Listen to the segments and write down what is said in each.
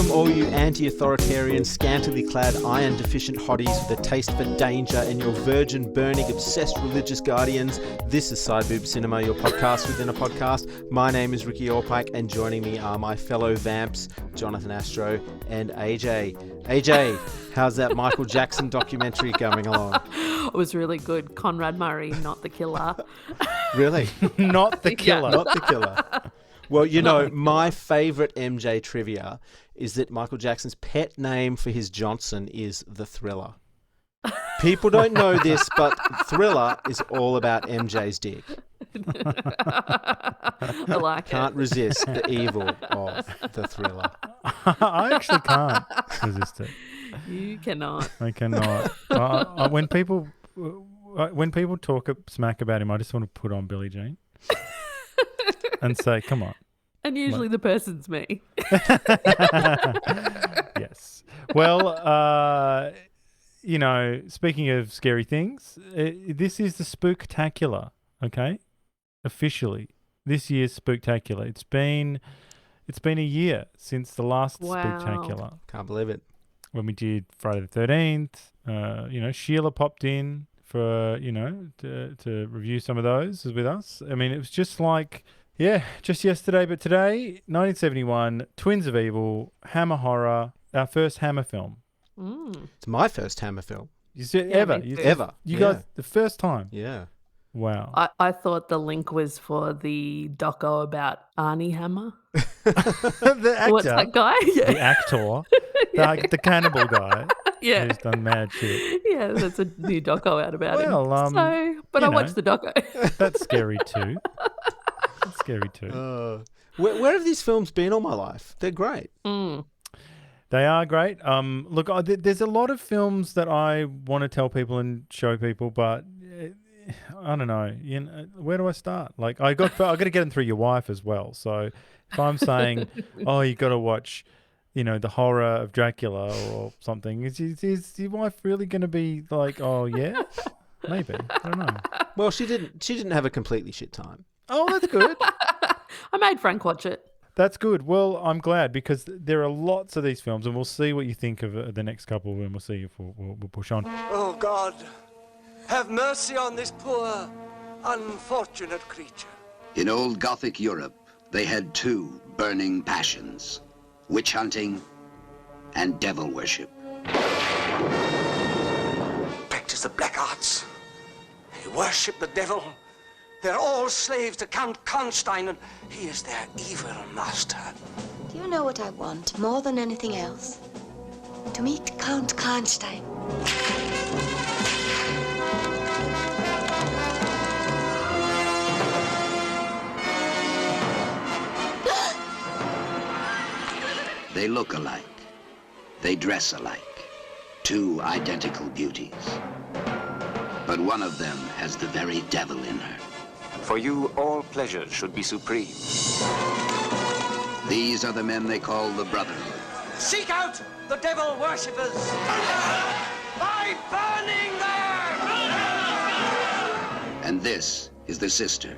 Welcome all you anti-authoritarian, scantily clad, iron-deficient hotties with a taste for danger and your virgin, burning, obsessed religious guardians. This is SIDEBOOB Cinema, your podcast within a podcast. My name is Ricky Orpike, and joining me are my fellow vamps, Jonathan Astro and AJ. AJ, how's that Michael Jackson documentary coming along? It was really good. Conrad Murray, not the killer. Really? Not the killer. Not the killer. Well, you know, my favourite MJ trivia is that Michael Jackson's pet name for his Johnson is The Thriller. People don't know this, but Thriller is all about MJ's dick. I like Can't resist the evil of The Thriller. I actually can't resist it. You cannot. I cannot. When people talk smack about him, I just want to put on Billie Jean and say, "Come on." And usually the person's me. Yes. Well, speaking of scary things, this is the Spook-tacular, okay? Officially, this year's Spook-tacular. It's been a year since the last Spook-tacular. Can't believe it. When we did Friday the 13th, Sheila popped in for, to review some of those with us. I mean, it was just like, just yesterday, but today, 1971, Twins of Evil, Hammer Horror, our first Hammer film. It's my first Hammer film. You said Ever. You guys, the first time? Yeah. Wow. I thought the link was for the doco about Arnie Hammer. The actor. What's that guy? Yeah. The actor. The cannibal guy. Yeah. Who's done mad shit. Yeah, there's a new doco out about him. Well, I watched the doco. That's scary too. Where have these films been all my life? They're great. They are great. Look, there's a lot of films that I want to tell people and show people, but I don't know. Where do I start? Like, I got to get them through your wife as well. So if I'm saying, oh, you got to watch, the horror of Dracula or something, is your wife really going to be like, oh yeah, maybe? I don't know. Well, she didn't have a completely shit time. Oh, that's good. I made Frank watch it. That's good. Well, I'm glad because there are lots of these films, and we'll see what you think of the next couple, and we'll see if we'll push on. Oh, God, have mercy on this poor, unfortunate creature. In old Gothic Europe, they had two burning passions, witch hunting and devil worship. Practice the black arts. They worship the devil. They're all slaves to Count Karnstein, and he is their evil master. Do you know what I want more than anything else? To meet Count Karnstein. They look alike. They dress alike. Two identical beauties. But one of them has the very devil in her. For you, all pleasures should be supreme. These are the men they call the Brotherhood. Seek out the devil worshippers by burning them! And this is the sister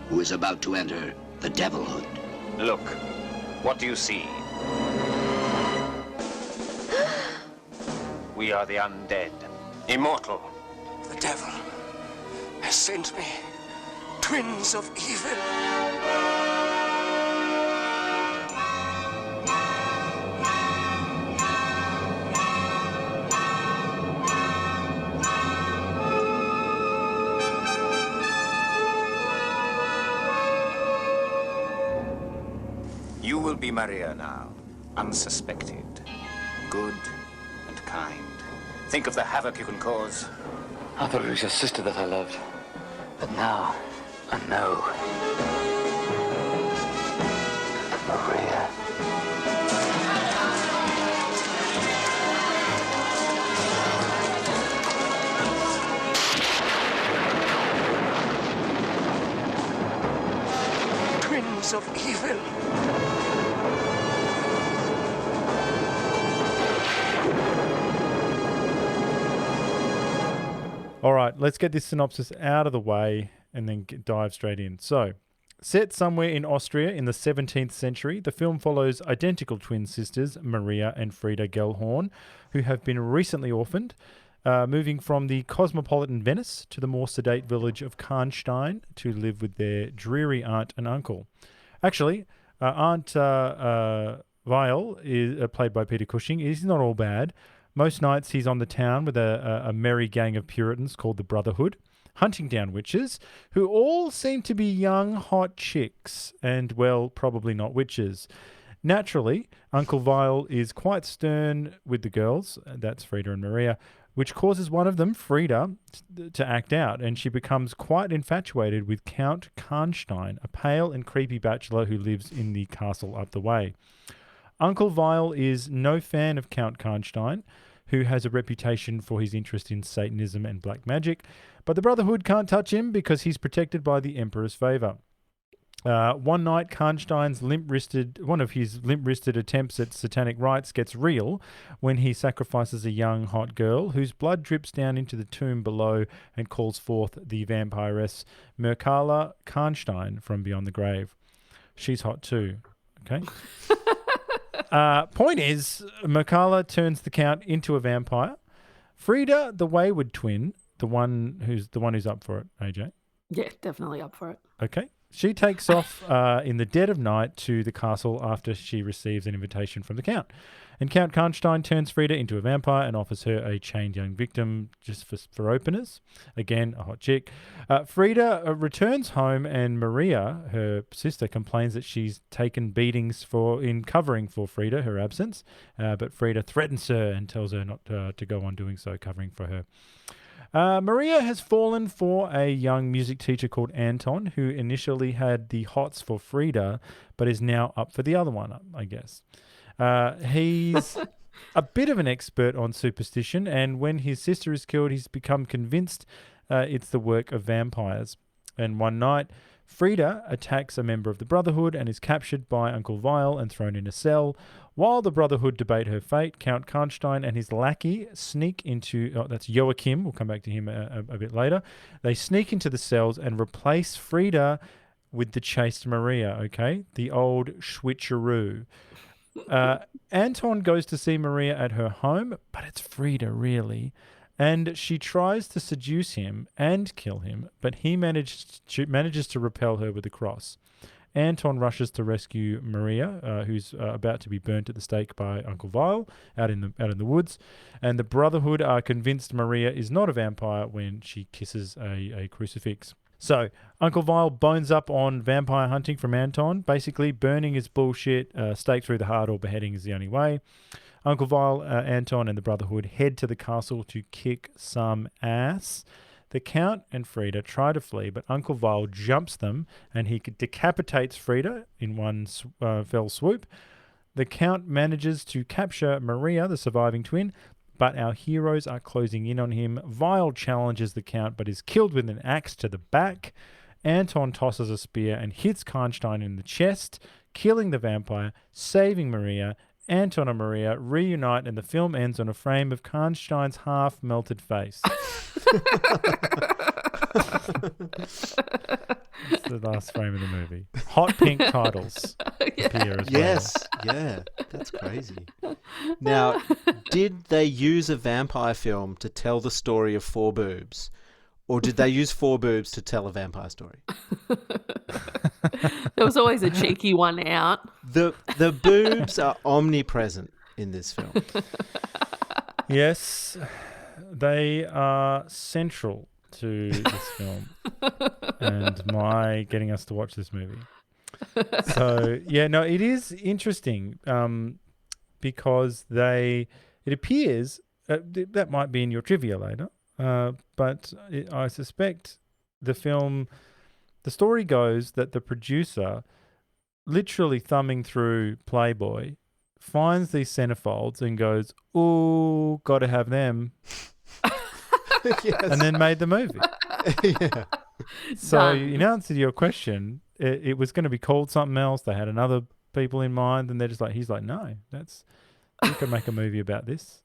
who is about to enter the Devilhood. Look, what do you see? We are the undead, immortal. The devil has sent me. Twins of evil. You will be Maria now, unsuspected, good and kind. Think of the havoc you can cause. I thought it was your sister that I loved, but now I know. Maria. Twins of evil. All right, let's get this synopsis out of the way and then dive straight in. So, Set somewhere in Austria in the 17th century, the film follows identical twin sisters, Maria and Frida Gellhorn, who have been recently orphaned, moving from the cosmopolitan Venice to the more sedate village of Karnstein to live with their dreary aunt and uncle. Actually, Aunt Weil, is played by Peter Cushing, is not all bad. Most nights he's on the town with a merry gang of Puritans called the Brotherhood, hunting down witches, who all seem to be young, hot chicks, and, well, probably not witches. Naturally, Uncle Weil is quite stern with the girls, that's Frida and Maria, which causes one of them, Frida, to act out, and she becomes quite infatuated with Count Karnstein, a pale and creepy bachelor who lives in the castle up the way. Uncle Weil is no fan of Count Karnstein, who has a reputation for his interest in Satanism and black magic, but the Brotherhood can't touch him because he's protected by the Emperor's favour. One night, one of his limp-wristed attempts at satanic rites gets real when he sacrifices a young, hot girl whose blood drips down into the tomb below and calls forth the vampiress Mircalla Karnstein from beyond the grave. She's hot too, okay? Point is, Mircalla turns the Count into a vampire. Frida, the wayward twin, the one who's up for it, AJ. Yeah, definitely up for it. Okay. She takes off in the dead of night to the castle after she receives an invitation from the Count. And Count Karnstein turns Frida into a vampire and offers her a chained young victim just for openers. Again, a hot chick. Frida returns home and Maria, her sister, complains that she's taken beatings in covering for Frida, her absence. But Frida threatens her and tells her not to go on doing so, covering for her. Maria has fallen for a young music teacher called Anton, who initially had the hots for Frida, but is now up for the other one, I guess. He's a bit of an expert on superstition, and when his sister is killed, he's become convinced it's the work of vampires. And one night, Frida attacks a member of the Brotherhood and is captured by Uncle Weil and thrown in a cell. While the Brotherhood debate her fate, Count Karnstein and his lackey sneak into... Oh, that's Joachim. We'll come back to him a bit later. They sneak into the cells and replace Frida with the chaste Maria, okay? The old switcheroo. Anton goes to see Maria at her home, but it's Frida, really. And she tries to seduce him and kill him, but he manages to repel her with a cross. Anton rushes to rescue Maria, who's about to be burnt at the stake by Uncle Weil out in the woods. And the Brotherhood are convinced Maria is not a vampire when she kisses a crucifix. So Uncle Weil bones up on vampire hunting from Anton. Basically, burning is bullshit. Stake through the heart or beheading is the only way. Uncle Weil, Anton, and the Brotherhood head to the castle to kick some ass. The Count and Frida try to flee, but Uncle Weil jumps them and he decapitates Frida in one fell swoop. The Count manages to capture Maria, the surviving twin, but our heroes are closing in on him. Weil challenges the Count but is killed with an axe to the back. Anton tosses a spear and hits Karnstein in the chest, killing the vampire, saving Maria. Anton and Maria reunite and the film ends on a frame of Karnstein's half-melted face. It's the last frame of the movie. Hot pink titles appear as well. Yes, yeah, that's crazy. Now, did they use a vampire film to tell the story of Four Boobs? Or did they use Four Boobs to tell a vampire story? There was always a cheeky one out. The boobs are omnipresent in this film. Yes, they are central to this film and my getting us to watch this movie. So, yeah, no, it is interesting because it appears, that might be in your trivia later, but I suspect the story goes that the producer, literally thumbing through Playboy, finds these centerfolds and goes, "Ooh, got to have them," yes. And then made the movie. Yeah. So, Done. in answer to your question, it was going to be called something else. They had another people in mind, and they're just like, he's like, no, you can make a movie about this.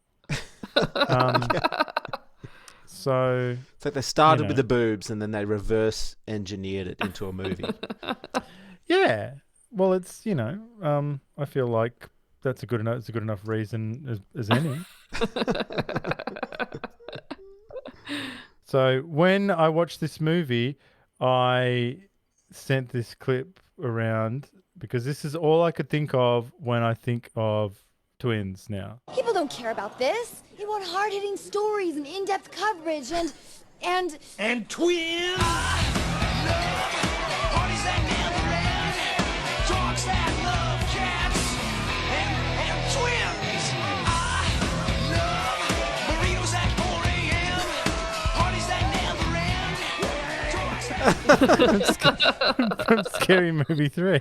So It's like they started know. with the boobs and then they reverse engineered it into a movie. yeah, well, it's I feel like that's a good enough reason as any. So when I watched this movie, I sent this clip around because this is all I could think of when I think of twins now. People don't care about this. They want hard-hitting stories and in-depth coverage and twins. Parties that never end. Dogs that love cats. And twins. I love burritos at 4 a.m. Parties that never end. From Scary Movie 3,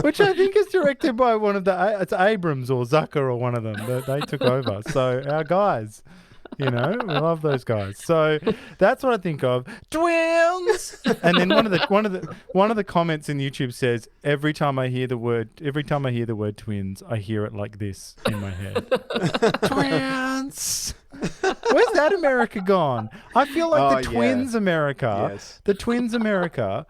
which I think is directed by one of it's Abrams or Zucker or one of them. They took over. So our guys, we love those guys. So that's what I think of. Twins. And then one of the comments in YouTube says, every time I hear the word twins, I hear it like this in my head. Twins. Where's that America gone? I feel like the Twins America, the Twins America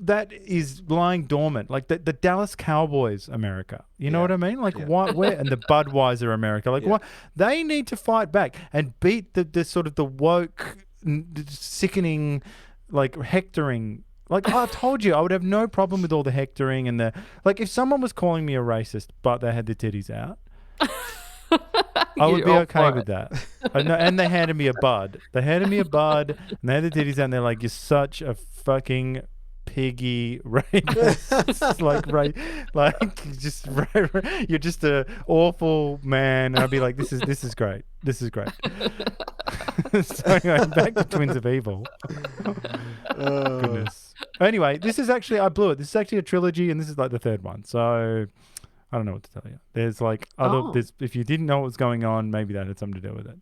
that is lying dormant, like the Dallas Cowboys America. You know what I mean? Like where and the Budweiser America. Like what they need to fight back and beat the sort of the woke, sickening, like hectoring. Like I told you, I would have no problem with all the hectoring and if someone was calling me a racist, but they had their titties out. I would be okay with that. And they handed me a bud. They handed me a bud, and they had the titties out, and they're like, "You're such a fucking piggy rapist." You're just a awful man. And I'd be like, "This is great. This is great." So anyway, back to Twins of Evil. Goodness. Anyway, this is actually, I blew it. This is actually a trilogy, and this is like the third one. So I don't know what to tell you. There's if you didn't know what was going on, maybe that had something to do with it.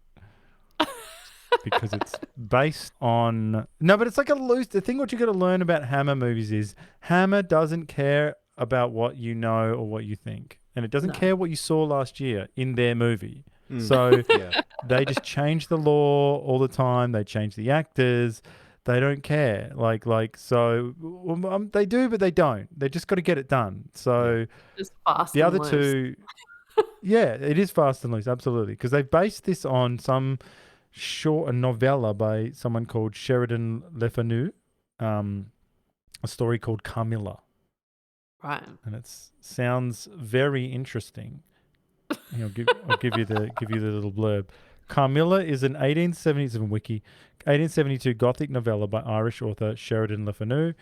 Because it's based on... No, but it's like the thing what you got to learn about Hammer movies is Hammer doesn't care about what you know or what you think. And it doesn't care what you saw last year in their movie. So they just change the law all the time. They change the actors. They don't care. So they do, but they don't. They just got to get it done. So just fast the and other loose. two, it is fast and loose, absolutely. Because they based this on a novella by someone called Sheridan Le Fanu, a story called Carmilla. Right. And it sounds very interesting. I'll give you the little blurb. Carmilla is an 1872 Gothic novella by Irish author Sheridan Le Fanu,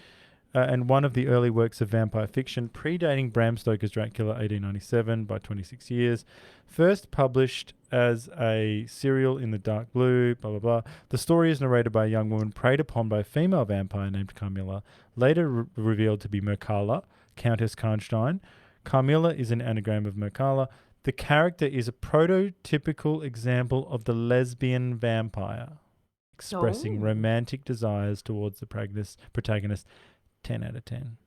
and one of the early works of vampire fiction, predating Bram Stoker's Dracula 1897 by 26 years. First published as a serial in the dark blue, blah, blah, blah. The story is narrated by a young woman preyed upon by a female vampire named Carmilla, later revealed to be Mircalla, Countess Karnstein. Carmilla is an anagram of Mircalla. The character is a prototypical example of the lesbian vampire, expressing romantic desires towards the protagonist. 10 out of 10.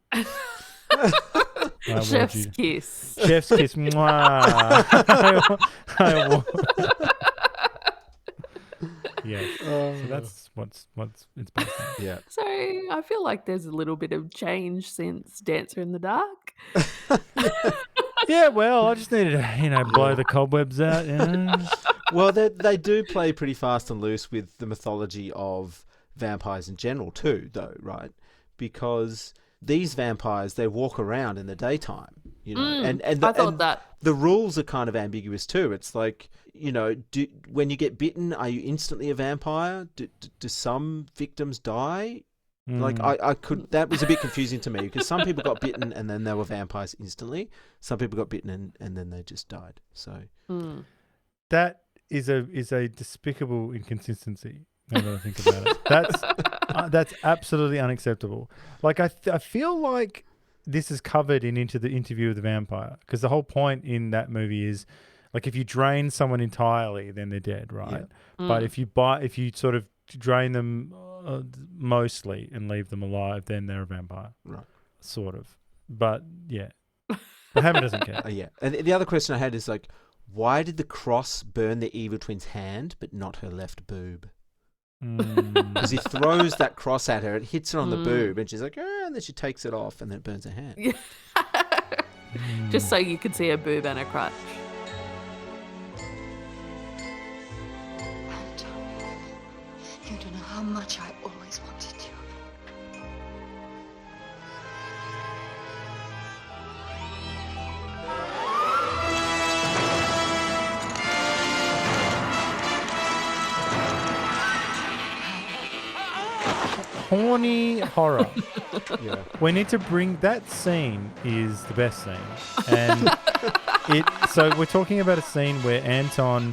Chef's kiss. Chef's kiss. Mwah. Yeah. So that's what's it's based on. Yeah. So I feel like there's a little bit of change since Dancer in the Dark. Yeah, well, I just needed to, blow the cobwebs out. Well, they do play pretty fast and loose with the mythology of vampires in general too, though, right? Because these vampires, they walk around in the daytime, and I thought that. The rules are kind of ambiguous too. It's like, when you get bitten, are you instantly a vampire? Do some victims die? Like that was a bit confusing to me because some people got bitten and then they were vampires instantly. Some people got bitten and then they just died. So that is a despicable inconsistency. Now that I think about it, that's absolutely unacceptable. Like I feel like this is covered into the Interview with the Vampire, because the whole point in that movie is, like, if you drain someone entirely, then they're dead, right? Yeah. But if you sort of drain them mostly and leave them alive, then they're a vampire, right? Sort of. But yeah, but Hammer doesn't care. Yeah. And the other question I had is, like, why did the cross burn the evil twin's hand but not her left boob? Mm. Because he throws that cross at her, it hits her on the boob, and she's like, oh, and then she takes it off, and then it burns her hand. Just so you could see her boob and her crotch. Anton, you don't know how much I always wanted you. Horny horror. Yeah. We need to bring that scene is the best scene, and so we're talking about a scene where Anton,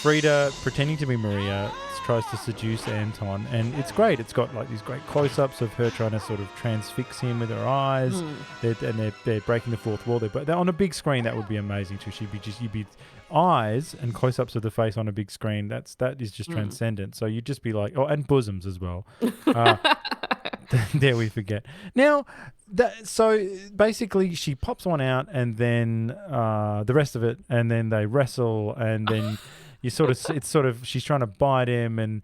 Frida pretending to be Maria tries to seduce Anton, and it's great. It's got like these great close-ups of her trying to sort of transfix him with her eyes. They're breaking the fourth wall. They're on a big screen. That would be amazing too. You'd be eyes and close-ups of the face on a big screen. That is just transcendent. So you'd just be like, oh, and bosoms as well. Dare we forget? Now, so basically she pops one out, and then the rest of it, and then they wrestle, and then she's trying to bite him,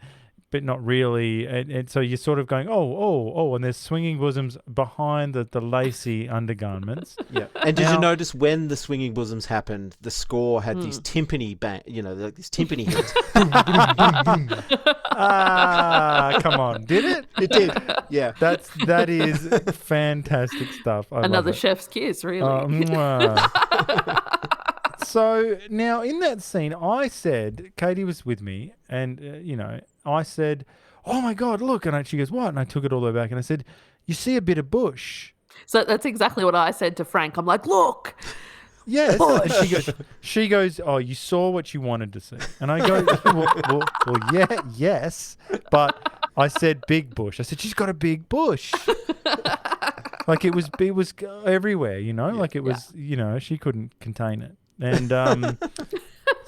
but not really, and so you're sort of going, oh, and there's swinging bosoms behind the lacy undergarments. Yeah. And did you notice when the swinging bosoms happened, the score had these timpani like these timpani hits. Come on, did it? It did. Yeah. That is fantastic stuff. I Another love it. chef's kiss, really. So now in that scene, I said, Katie was with me, and I said, "Oh my God, look!" And she goes, "What?" And I took it all the way back, and I said, "You see a bit of bush." So that's exactly what I said to Frank. I'm like, look. Yes. And she goes, "Oh, you saw what you wanted to see." And I go, well, yeah, yes. But I said big bush. I said, she's got a big bush. Like it was everywhere, like it was, she couldn't contain it. And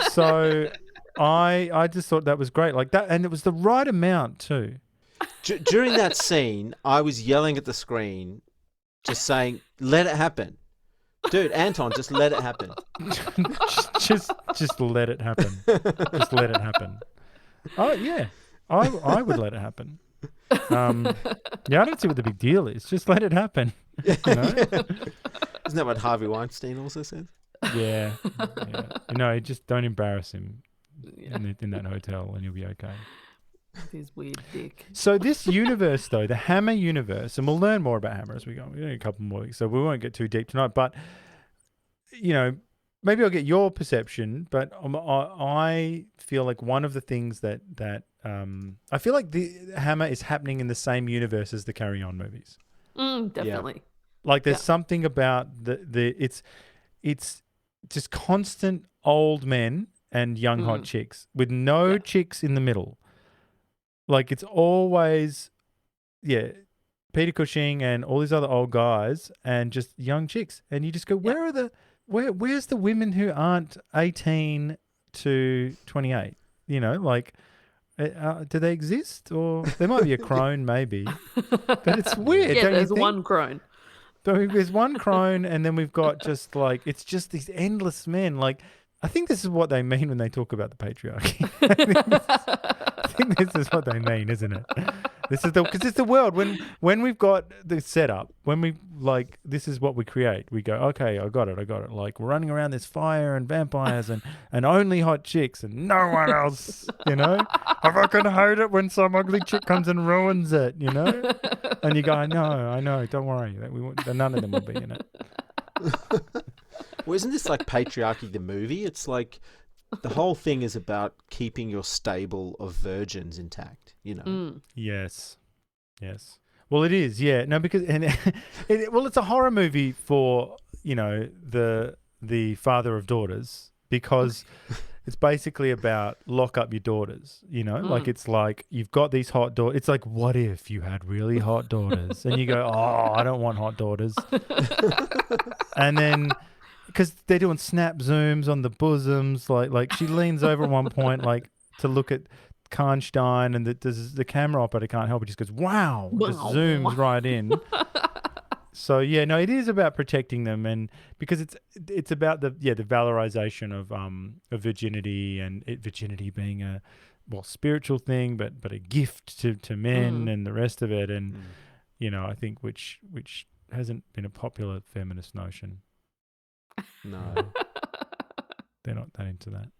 so I just thought that was great. Like that, and it was the right amount too. During that scene, I was yelling at the screen, just saying, let it happen. Dude, Anton, just let it happen. just let it happen. Just let it happen. Oh yeah, I would let it happen. Yeah, I don't see what the big deal is. Just let it happen. Isn't that what Harvey Weinstein also said? Yeah. Just don't embarrass him in that hotel, and you'll be okay. With his weird dick. So this universe, though, the Hammer universe, and we'll learn more about Hammer as we go. We've got a couple more weeks, so we won't get too deep tonight. But maybe I'll get your perception. But I feel like one of the things that I feel like the Hammer is happening in the same universe as the Carry On movies. Definitely. Yeah. Like there's something about it's just constant old men and young hot chicks with no chicks in the middle. Like it's always, Peter Cushing and all these other old guys and just young chicks. And you just go, where's the women who aren't 18 to 28? Do they exist? Or there might be a crone maybe, but it's weird. Yeah, there's one crone. There's one crone, and then we've got just like, it's just these endless men. Like, I think this is what they mean when they talk about the patriarchy. I think this is what they mean, isn't it? This is because it's the world. When we've got the setup, when we this is what we create. We go, okay, I got it. Like we're running around this fire and vampires and only hot chicks and no one else. Have I can hate it when some ugly chick comes and ruins it. And you go, I know. Don't worry, none of them will be in it. Well, isn't this like Patriarchy the movie? It's like the whole thing is about keeping your stable of virgins intact, Yes. Well, it is, yeah. No, because it's a horror movie for the father of daughters, because it's basically about lock up your daughters. Like it's like you've got these hot daughters. It's like, what if you had really hot daughters? And you go, oh, I don't want hot daughters. And then, because they're doing snap zooms on the bosoms, like she leans over at one point, like to look at Karnstein, and the camera operator can't help it, just goes, wow, just zooms right in. So yeah, no, it is about protecting them, and because it's about the valorization of virginity, and virginity being a spiritual thing, but a gift to men and the rest of it, and I think which hasn't been a popular feminist notion. No. They're not that into that.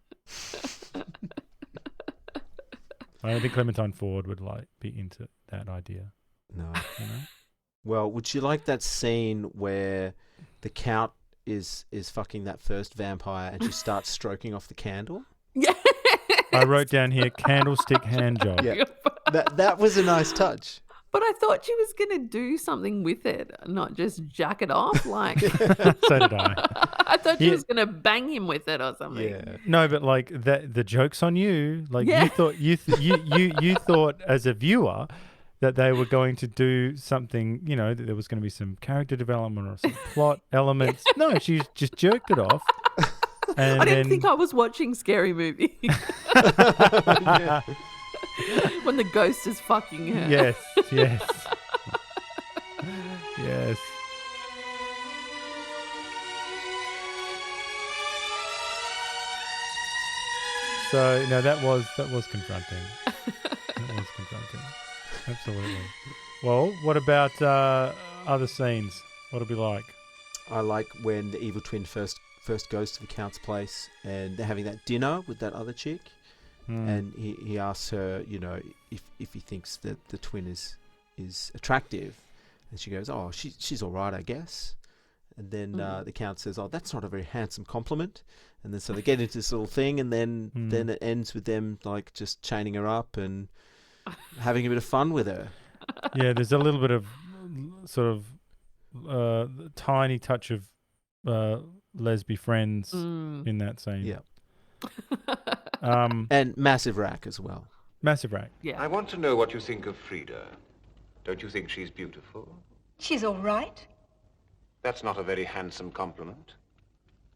I don't think Clementine Ford would be into that idea. No. You know? Well, would you like that scene where the Count is fucking that first vampire and she starts stroking off the candle? Yeah. I wrote down here candlestick hand job. Yeah. That was a nice touch. But I thought she was going to do something with it, not just jack it off. Like, So did I. I thought she was going to bang him with it or something. Yeah. No, but like the joke's on you. Like you thought you thought as a viewer that they were going to do something, that there was going to be some character development or some plot elements. No, she just jerked it off. And I didn't think I was watching Scary Movie. When the ghost is fucking her. Yes. Yes. So no, that was confronting. That was confronting. Absolutely. Well, what about other scenes? What'll be like? I like when the evil twin first goes to the Count's place and they're having that dinner with that other chick, and he asks her, if he thinks that the twin is attractive, and she goes, "Oh, she's all right, I guess." And then the Count says, "Oh, that's not a very handsome compliment." And then so they get into this little thing, and then it ends with them like just chaining her up and having a bit of fun with her. Yeah, there's a little bit of sort of tiny touch of lesbian friends in that scene. Yeah. And massive rack as well. Massive rack. Yeah. I want to know what you think of Frida. Don't you think she's beautiful? She's all right. That's not a very handsome compliment.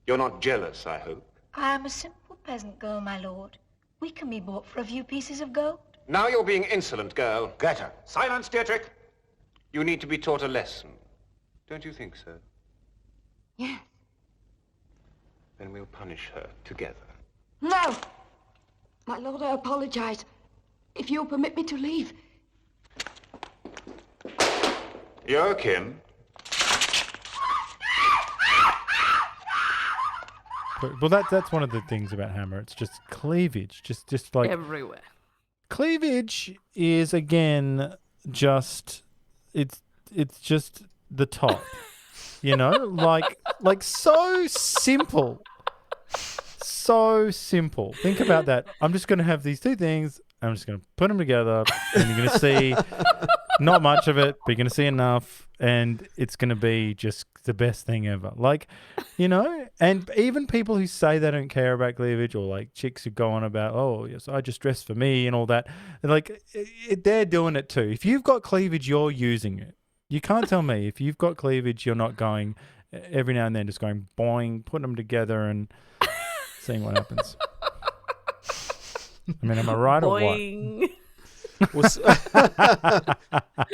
You're not jealous, I hope. I am a simple peasant girl, my lord. We can be bought for a few pieces of gold. Now you're being insolent, girl. Get her. Silence, Dietrich. You need to be taught a lesson. Don't you think so? Yes. Then we'll punish her together. No! My lord, I apologize. If you'll permit me to leave. Joachim. Well, that's one of the things about Hammer. It's just cleavage, just like everywhere. Cleavage is again just it's just the top, like so simple, so simple. Think about that. I'm just going to have these two things. I'm just going to put them together, and you're going to see not much of it, but you're going to see enough, and it's going to be just the best thing ever. And even people who say they don't care about cleavage, or like chicks who go on about, oh, yes, I just dress for me and all that, they're doing it too. If you've got cleavage, you're using it. You can't tell me if you've got cleavage, you're not going every now and then just going boing, putting them together and seeing what happens. I mean, am I right Boing. or what?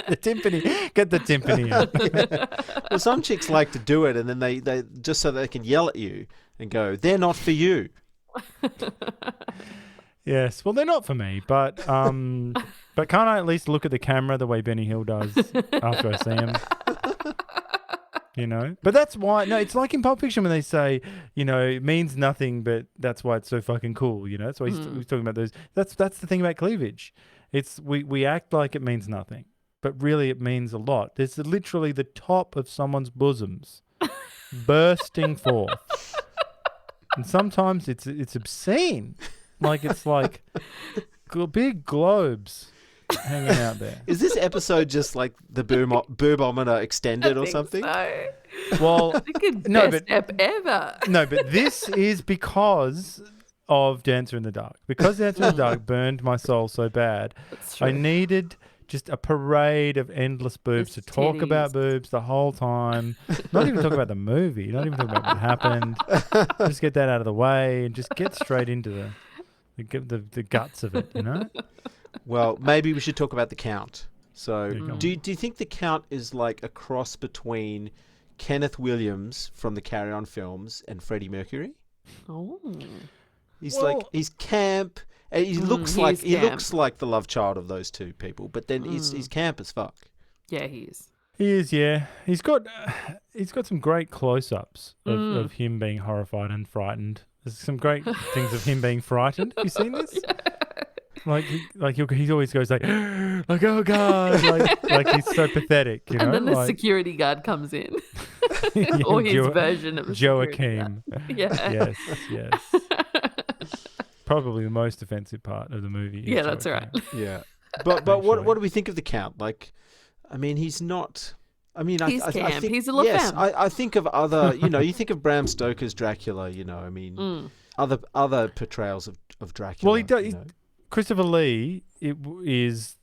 The timpani. Get the timpani out. Yeah. Well, some chicks like to do it, and then they just so they can yell at you and go, "They're not for you." Yes, well, they're not for me, but can't I at least look at the camera the way Benny Hill does after I see him? But that's why. No, it's like in Pulp Fiction when they say, it means nothing, but that's why it's so fucking cool. That's why he's talking about those. That's the thing about cleavage. It's we act like it means nothing, but really it means a lot. There's literally the top of someone's bosoms bursting forth, and sometimes it's obscene. It's like big globes hanging out there. Is this episode just like the boobometer extended or something? So. Well, best ep ever. No, but this is because of Dancer in the Dark. Because Dancer in the Dark burned my soul so bad, I needed just a parade of endless boobs to talk about boobs the whole time. Not even talk about the movie. Not even talk about what happened. Just get that out of the way and just get straight into the guts of it, Well, maybe we should talk about the Count, So do you think the Count is like a cross between Kenneth Williams from the Carry On films and Freddie Mercury? Oh. He's camp. And he looks like the love child of those two people, but then he's camp as fuck. Yeah, he is. He is, yeah. He's got some great close-ups of him being horrified and frightened. There's some great things of him being frightened. Have you seen this? Yeah. He always goes like oh god, like he's so pathetic, you know. And then the security guard comes in, or his version of Joachim. Yeah. Yes. Probably the most offensive part of the movie. Yeah, that's right. Yeah, but what do we think of the Count? Like, I mean, he's not. I mean, he's I camp. think He's a La yes. Femme. I think of other. You think of Bram Stoker's Dracula. I mean, other portrayals of Dracula. Well, he does. Christopher Lee he is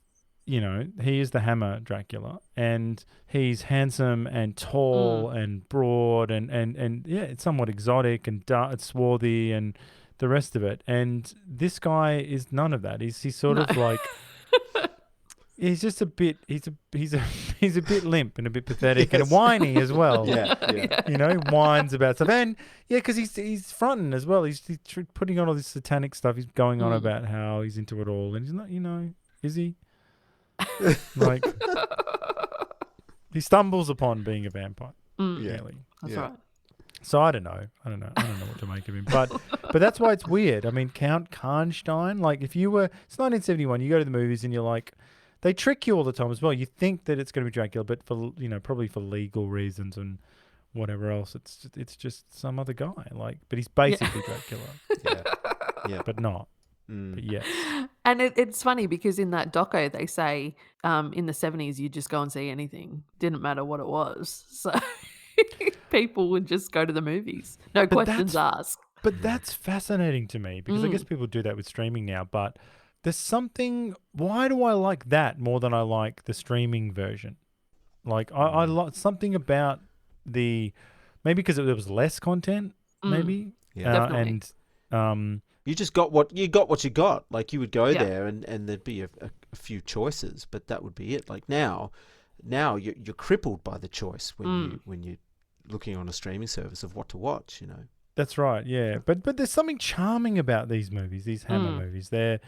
the Hammer Dracula, and he's handsome and tall and broad and yeah, it's somewhat exotic and dark, swarthy and the rest of it. And this guy is none of that. He's sort of like he's just a bit he's a bit limp and a bit pathetic and whiny as well. Yeah. Whines about stuff. And yeah, because he's fronting as well. He's putting on all this satanic stuff. He's going on about how he's into it all, and he's not. Is he? Like he stumbles upon being a vampire. Really. That's right. So I don't know what to make of him. But that's why it's weird. I mean, Count Karnstein. Like, it's 1971. You go to the movies and you're like, they trick you all the time as well. You think that it's going to be Dracula, but for probably for legal reasons and whatever else, it's just some other guy. Like, but he's basically Dracula. Yeah, but not. But yes. And it's funny because in that doco they say in the 70s you just go and see anything. Didn't matter what it was. So people would just go to the movies. No questions asked. But that's fascinating to me because I guess people do that with streaming now. But there's something. Why do I like that more than I like the streaming version? Like I like something about maybe because there was less content. Maybe definitely. And you just got what you got. Like you would go there and there'd be a few choices, but that would be it. Like now you're crippled by the choice when you're looking on a streaming service of what to watch. That's right. Yeah, but there's something charming about these movies, these Hammer movies. They're,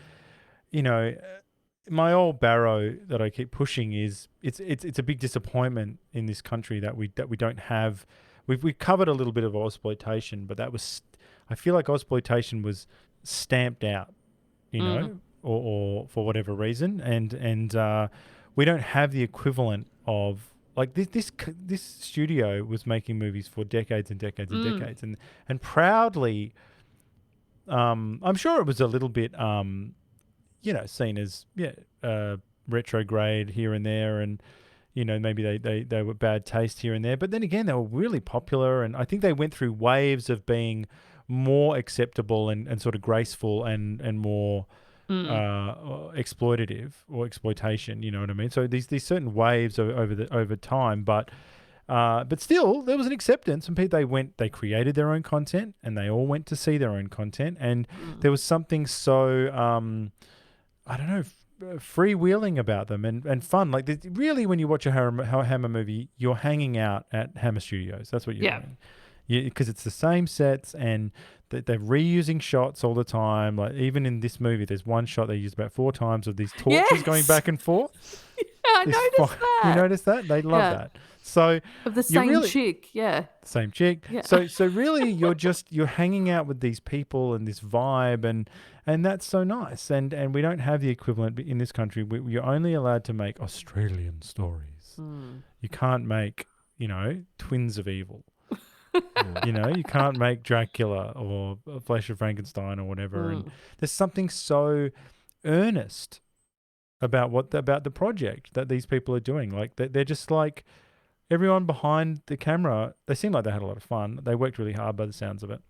my old barrow that I keep pushing is it's a big disappointment in this country that we don't have. We've covered a little bit of exploitation, but I feel like exploitation was stamped out, or for whatever reason, and we don't have the equivalent of like this studio was making movies for decades and decades and decades, and proudly, I'm sure it was a little bit seen as retrograde here and there, and maybe they were bad taste here and there, but then again they were really popular, and I think they went through waves of being more acceptable and sort of graceful and more exploitative or exploitation, you know what I mean? So these certain waves over time, but still there was an acceptance, and they created their own content, and they all went to see their own content, and there was something so I don't know, freewheeling about them and fun. Like really, when you watch a Hammer movie, you're hanging out at Hammer Studios. That's what you're doing. Because it's the same sets, and they're reusing shots all the time. Like even in this movie, there's one shot they used about 4 times of these torches going back and forth. I noticed that. You noticed that? They love that. So of the same chick, same chick. Yeah. So really, you're hanging out with these people and this vibe, and that's so nice. And we don't have the equivalent in this country. You're only allowed to make Australian stories. You can't make Twins of Evil. You can't make Dracula or Flesh of Frankenstein or whatever. And there's something so earnest about the project that these people are doing. Like they're just like everyone behind the camera. They seem like they had a lot of fun. They worked really hard by the sounds of it,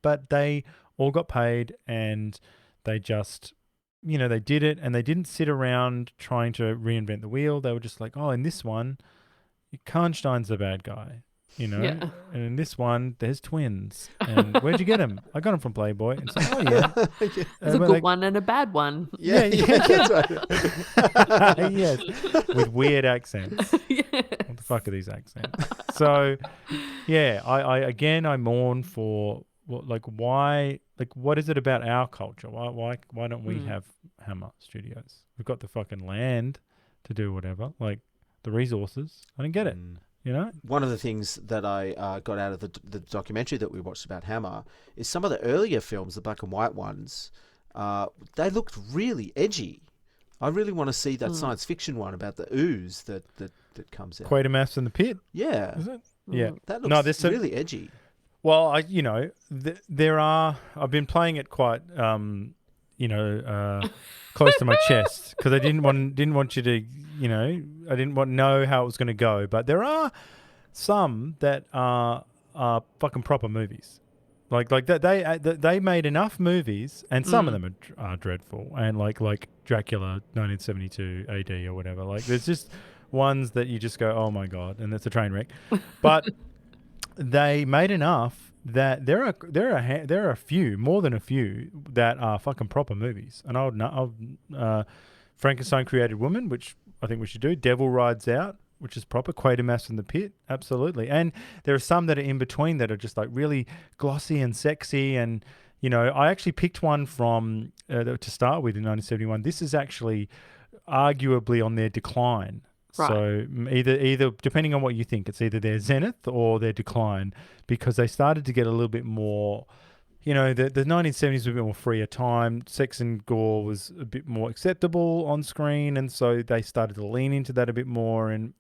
but they all got paid, and they just they did it, and they didn't sit around trying to reinvent the wheel. They were just like, oh, in this one, Karnstein's the bad guy. you know. Yeah. And in this one, there's twins. And where'd you get them? I got them from Playboy. And it's like, oh yeah, There's a good one and a bad one. yeah, that's right. yes, with weird accents. Yes. What the fuck are these accents? So, yeah, I mourn for what is it about our culture? Why don't we have Hammer Studios? We've got the fucking land to do whatever, like the resources. I don't get it. You know, one of the things that I got out of the documentary that we watched about Hammer is some of the earlier films, the black and white ones. They looked really edgy. I really want to see that science fiction one about the ooze that comes out. Quatermass in the Pit. Yeah, Is it? Yeah. That looks really edgy. Well, there are. I've been playing it quite, close to my chest because I didn't want you to, I didn't know how it was going to go. But there are some that are fucking proper movies, like that. They made enough movies, and some of them are dreadful, and like Dracula 1972 AD or whatever. Like there's just ones that you just go, oh my god, and it's a train wreck. But they made enough that there are a few, more than a few, that are fucking proper movies. And I'll Frankenstein Created Woman, which I think we should do. Devil Rides Out, which is proper. Quatermass in the Pit, absolutely. And there are some that are in between that are just like really glossy and sexy. And I actually picked one from to start with in 1971. This is actually arguably on their decline. Right. So either depending on what you think, it's either their zenith or their decline, because they started to get a little bit more, the 1970s was a bit more freer time. Sex and gore was a bit more acceptable on screen, and so they started to lean into that a bit more, and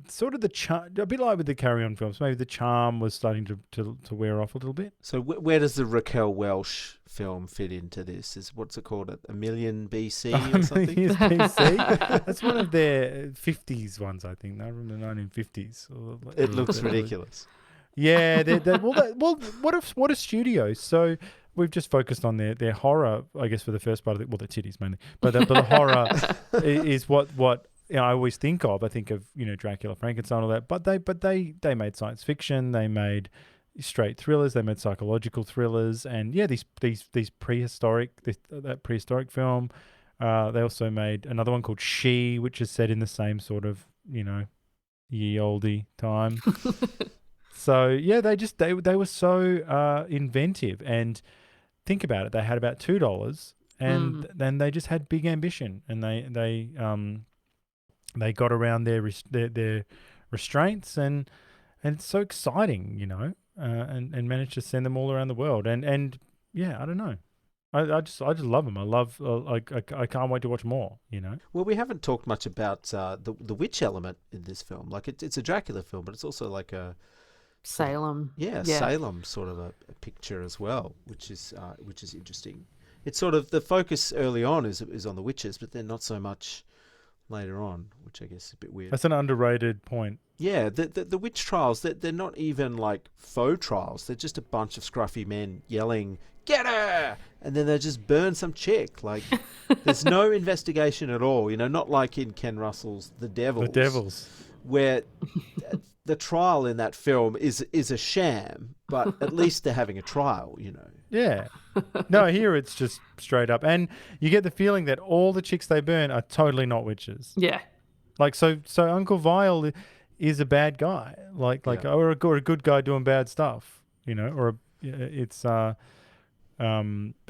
sort of the charm, a bit like with the Carry On films, maybe the charm was starting to wear off a little bit. So where does the Raquel Welch film fit into this? What's it called? A Million BC or something? Years BC? That's one of their 50s ones, I think. They're from the 1950s. It looks ridiculous. Yeah. What are studios? So we've just focused on their horror, I guess, for the first part of it. Well, the titties mainly. But the horror is what I always think of. I think of, Dracula, Frankenstein, all that. But they made science fiction. They made straight thrillers. They made psychological thrillers, and these prehistoric that prehistoric film. They also made another one called She, which is set in the same sort of ye olde time. So yeah, they were so inventive, and think about it. They had about $2, and then they just had big ambition, and they got around their restraints, and it's so exciting, and managed to send them all around the world. And yeah, I don't know. I just love them. I love I can't wait to watch more. Well, we haven't talked much about the witch element in this film. Like it's a Dracula film, but it's also like a Salem. Salem sort of a picture as well, which is interesting. It's sort of the focus early on is on the witches, but then not so much later on, which I guess is a bit weird. That's an underrated point. Yeah, the witch trials, they're not even like faux trials. They're just a bunch of scruffy men yelling, "Get her!" And then they just burn some chick. Like, there's no investigation at all. Not like in Ken Russell's The Devils. The Devils. Where the trial in that film is a sham, but at least they're having a trial, Yeah. No, here it's just straight up. And you get the feeling that all the chicks they burn are totally not witches. Yeah. Like, so Uncle Vile is a bad guy. Or a good guy doing bad stuff, but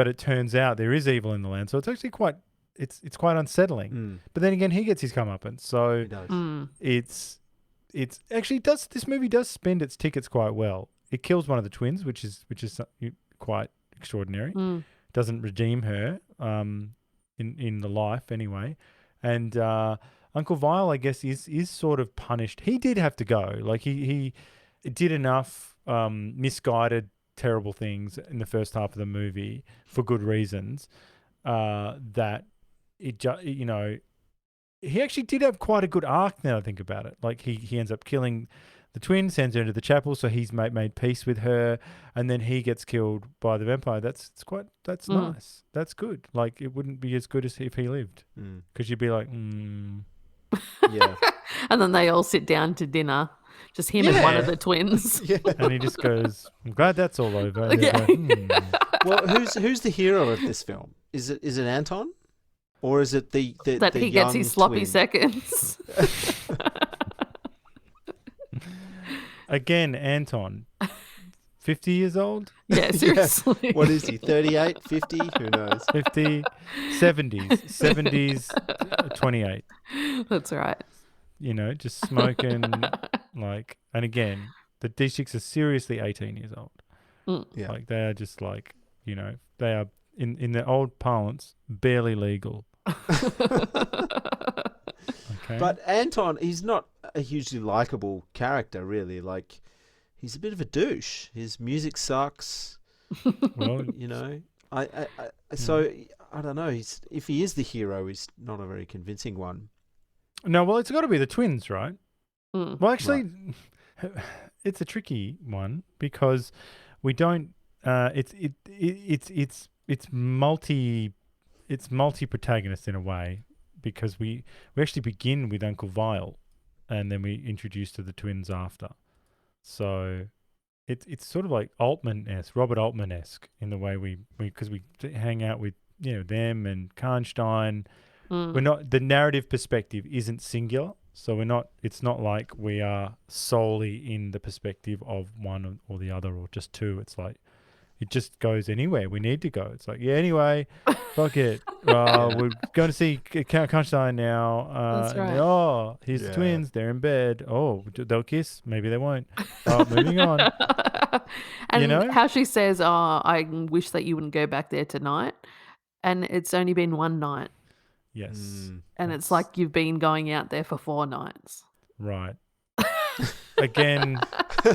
it turns out there is evil in the land. So it's actually quite unsettling. But then again, he gets his comeuppance. So he does. It's actually this movie does spend its tickets quite well. It kills one of the twins, which is quite extraordinary. Doesn't redeem her in the life anyway. And Uncle Vile, I guess, is sort of punished. He did have to go. Like he did enough misguided, terrible things in the first half of the movie for good reasons. That he actually did have quite a good arc. Now I think about it, like he ends up killing the twin, sends her into the chapel, so he's made peace with her, and then he gets killed by the vampire. That's nice. That's good. Like, it wouldn't be as good as if he lived, because you'd be like, Yeah. And then they all sit down to dinner. Just him and one of the twins. Yeah. And he just goes, I'm glad that's all over. And Yeah. they go, Well, who's the hero of this film? Is it Anton? Or is it the that the he gets young his sloppy twin? seconds. Again, Anton, 50 years old? Yeah, seriously. What is he, 38, 50? Who knows? 50, 70s, 28. That's right. You know, just smoking, like, and again, these chicks are seriously 18 years old. Yeah. Like, they are just like, you know, they are, in the old parlance, barely legal. Okay. But Anton, he's not a hugely likable character, really. Like, he's a bit of a douche. His music sucks. Well, You know, so I don't know. If he is the hero, he's not a very convincing one. no, well, it's got to be the twins, right? Mm. Well, actually, it's a tricky one because we don't. It's multi protagonist in a way because we actually begin with Uncle Vile, and then we introduce to the twins after. So it's sort of like Robert Altman-esque in the way we hang out with them and Karnstein. We're not, the narrative perspective isn't singular, so it's not like we are solely in the perspective of one or the other or just two. It's like it just goes anywhere we need to go. It's like, anyway, fuck it. We're going to see Karnstein now. That's right. Oh, here's the twins. They're in bed. Oh, they'll kiss. Maybe they won't. Oh, moving on. And how she says, I wish that you wouldn't go back there tonight. And it's only been one night. Yes. And it's like you've been going out there for 4 nights. Right. Again, they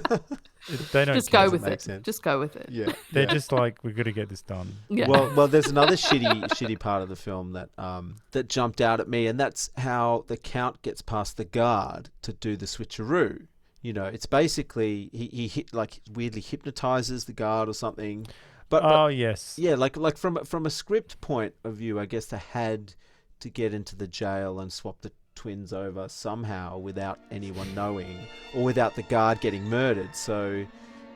don't Just care. go with make it. sense. Just go with it. Yeah. They're just like, we've got to get this done. Yeah. Well, there's another shitty part of the film that jumped out at me, and that's how the Count gets past the guard to do the switcheroo. You know, it's basically he weirdly hypnotizes the guard or something. But yes, yeah, like from a script point of view, I guess they had to get into the jail and swap the twins over somehow without anyone knowing or without the guard getting murdered. So,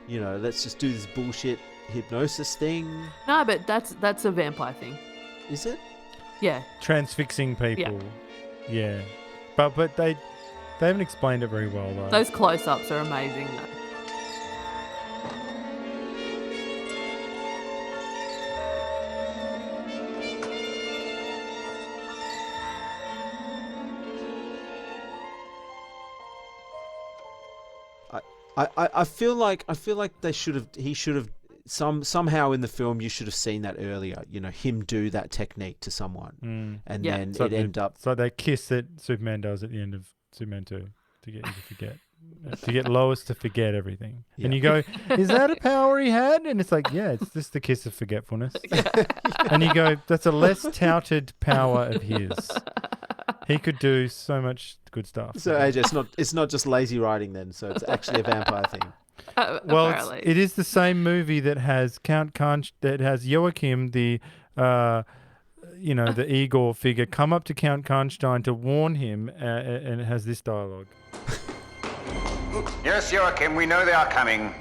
let's just do this bullshit hypnosis thing. No, but that's a vampire thing. Is it? Yeah. Transfixing people. Yeah. But they haven't explained it very well though. Those close-ups are amazing though. I feel like he should have somehow in the film you should have seen that earlier. Him do that technique to someone, and then So it end up. So they kiss that Superman does at the end of Superman 2 to get you to forget, to get Lois to forget everything. Yeah. And you go, is that a power he had? And it's like, yeah, it's just the kiss of forgetfulness. And you go, that's a less touted power of his. He could do so much good stuff. So AJ, it's not just lazy writing then. So it's actually a vampire thing. Well, it is the same movie that has that has Joachim, the the Igor figure, come up to Count Karnstein to warn him, and it has this dialogue. Yes, Joachim, we know they are coming.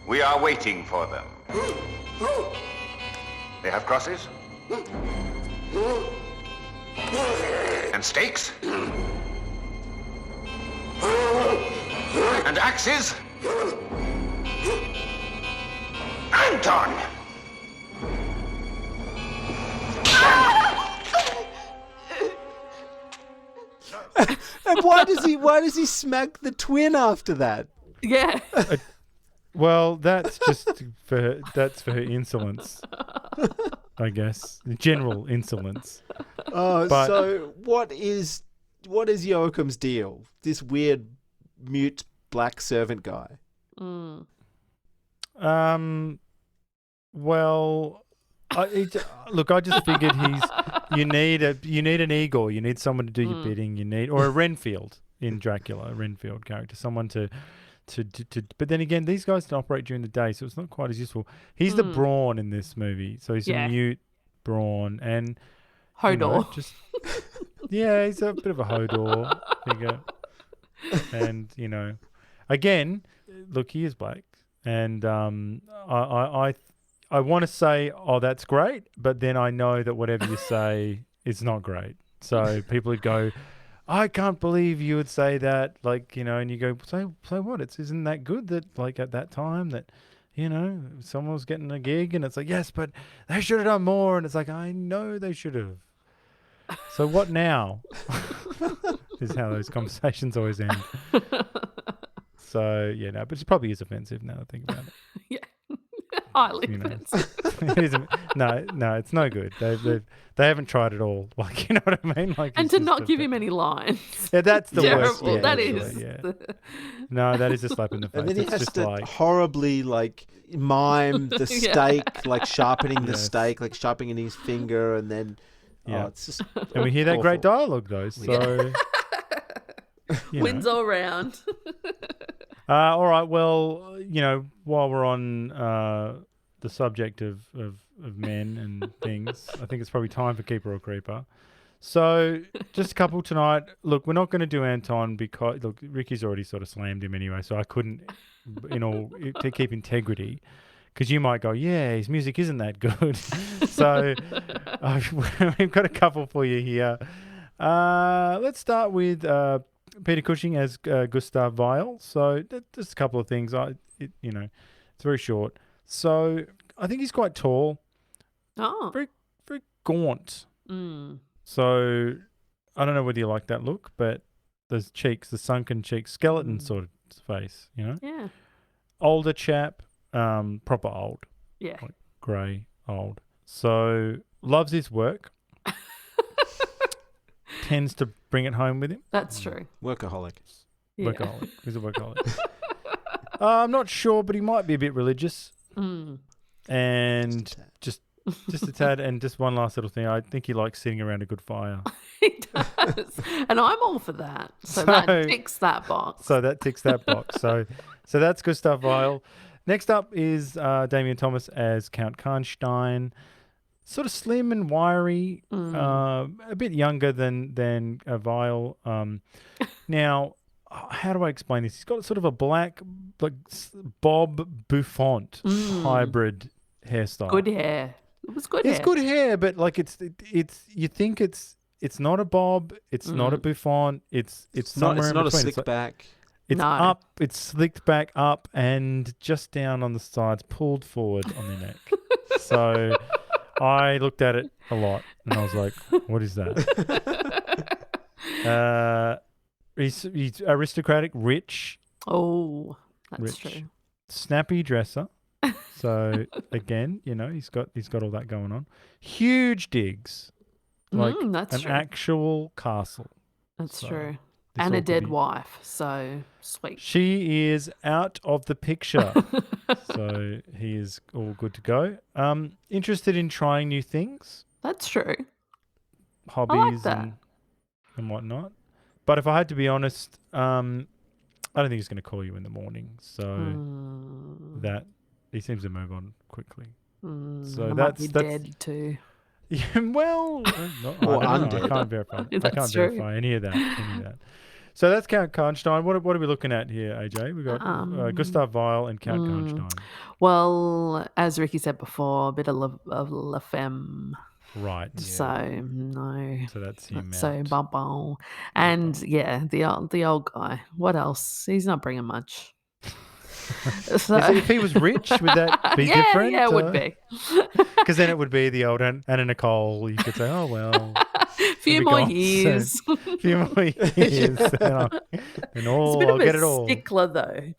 We are waiting for them. They have crosses? And stakes? And axes? Anton! And why does he smack the twin after that? Yeah. Well, that's just for her insolence, I guess. General insolence. So what is Joachim's deal? This weird mute black servant guy. Well, I just figured you need an Igor, you need someone to do your bidding, or a Renfield in Dracula, a Renfield character, someone to but then again, these guys can operate during the day, so it's not quite as useful. He's the brawn in this movie, so he's a mute brawn and Hodor. Yeah, he's a bit of a Hodor figure. And, again, look, he is black. And I want to say, oh, that's great. But then I know that whatever you say is not great. So people would go, I can't believe you would say that. And you go, so what? Isn't that good that, at that time that, someone was getting a gig and it's like, yes, but they should have done more. And it's like, I know they should have. So what now? Is how those conversations always end. So, but it probably is offensive now that I think about it. Yeah. Highly offensive. It is, no, it's no good. They haven't tried it all. You know what I mean? And to not give him any lines. Yeah, that's the worst. Terrible. Yeah, That actually, is. yeah. No, that is a slap in the face. And then he It's has just to horribly mime the steak, sharpening the steak, sharpening his finger, and then it's just. And we hear that great dialogue though. So wins all round. All right. Well, while we're on the subject of men and things, I think it's probably time for Keeper or Creeper. So just a couple tonight. Look, we're not going to do Anton because Ricky's already sort of slammed him anyway, so I couldn't, to keep integrity. Because you might go, yeah, his music isn't that good. So we've got a couple for you here. Let's start with Peter Cushing as Gustav Weil. So just a couple of things. It's very short. So I think he's quite tall. Oh. Very, very gaunt. Mm. So I don't know whether you like that look, but those cheeks, the sunken cheeks, skeleton sort of face, Yeah. Older chap, proper old. Yeah. Grey, old. So loves his work. Tends to bring it home with him. That's true. Workaholic. Yeah. Workaholic. He's a workaholic. I'm not sure, but he might be a bit religious. Mm. And just a tad. And just one last little thing. I think he likes sitting around a good fire. He does. And I'm all for that. So that ticks that box. So that ticks that box. So that's Gustav Weil. Next up is Damien Thomas as Count Karnstein. Sort of slim and wiry, a bit younger than Weil. Now, how do I explain this? He's got sort of a black, Bob Buffont hybrid hairstyle. Good hair. It was good hair. It's good hair, but it's you think it's not a Bob, it's not a Buffont, it's somewhere It's in not between. a slick back. It's up, it's slicked back up and just down on the sides, pulled forward on the neck. So I looked at it a lot and I was like, what is that? He's aristocratic, rich. Oh, that's rich, true. Snappy dresser. So again, he's got all that going on. Huge digs. That's an true. Actual castle. That's So true. this And all a could dead be- wife. So sweet. She is out of the picture. So he is all good to go. Interested in trying new things, That's true. hobbies that. and whatnot. But if I had to be honest, I don't think he's going to call you in the morning. So that he seems to move on quickly. So I might be dead too. Yeah, well, I don't know. I can't verify. I can't verify any of that. So that's Count Karnstein. What are we looking at here, AJ? We've got Gustav Weil and Count Karnstein. Well, as Ricky said before, a bit of La Femme. Right. So no. So that's him. So bum. And the old guy. What else? He's not bringing much. So, if he was rich, would that be different? Yeah, it would be. Because then it would be the old Anna Nicole. You could say, oh, well. Few more years. Few more years. And all, He's a I'll get bit it of a all. stickler, though.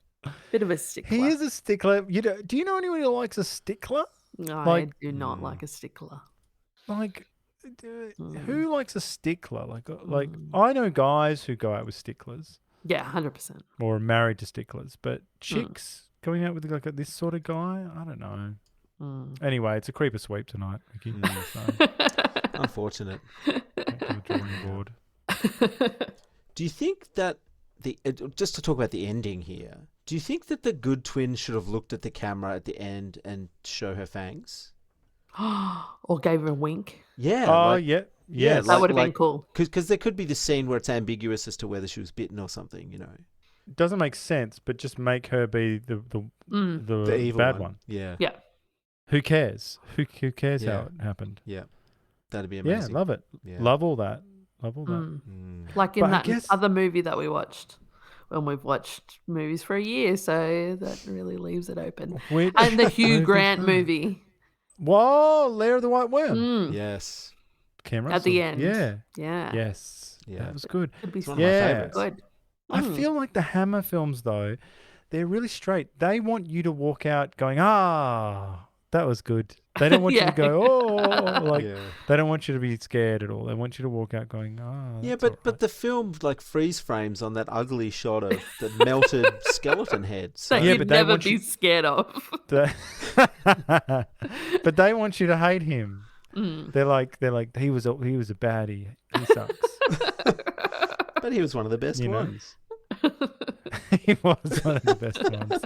Bit of a stickler. He is a stickler. Do you know anyone who likes a stickler? No, Like- I do not like a stickler. Who likes a stickler? Like I know guys who go out with sticklers. Yeah, 100%. Or are married to sticklers, but chicks going out with this sort of guy, I don't know. Anyway, it's a creeper sweep tonight, Ricky. So, Unfortunate. back to the drawing board. Do you think that just to talk about the ending here, do you think that the good twin should have looked at the camera at the end and show her fangs? Or gave her a wink. Yeah. Oh, like, yeah. Yes. That would have been cool. Because there could be this scene where it's ambiguous as to whether she was bitten or something, you know. It doesn't make sense, but just make her be the evil bad one. Yeah. Yeah. Who cares? Who cares how it happened? Yeah. That'd be amazing. Yeah, love it. Yeah. Love all that. Love all that. Like in But that other movie that we watched. When we've watched movies for a year, so that really leaves it open. Which and the Hugh movie? Grant movie. Whoa, Lair of the White Worm. Yes. Cam At the Russell. end. Yeah. Yeah. Yes. Yeah. That was good. Could be It's one of my favourites. good. I feel like the Hammer films, though, they're really straight. They want you to walk out going, that was good. They don't want you to go, they don't want you to be scared at all. They want you to walk out going, Yeah, but the film like freeze frames on that ugly shot of the melted skeleton head. So. That you'd never be scared of. But they want you to hate him. They're like he was a baddie. He sucks. But he was one of the best ones. He was one of the best ones.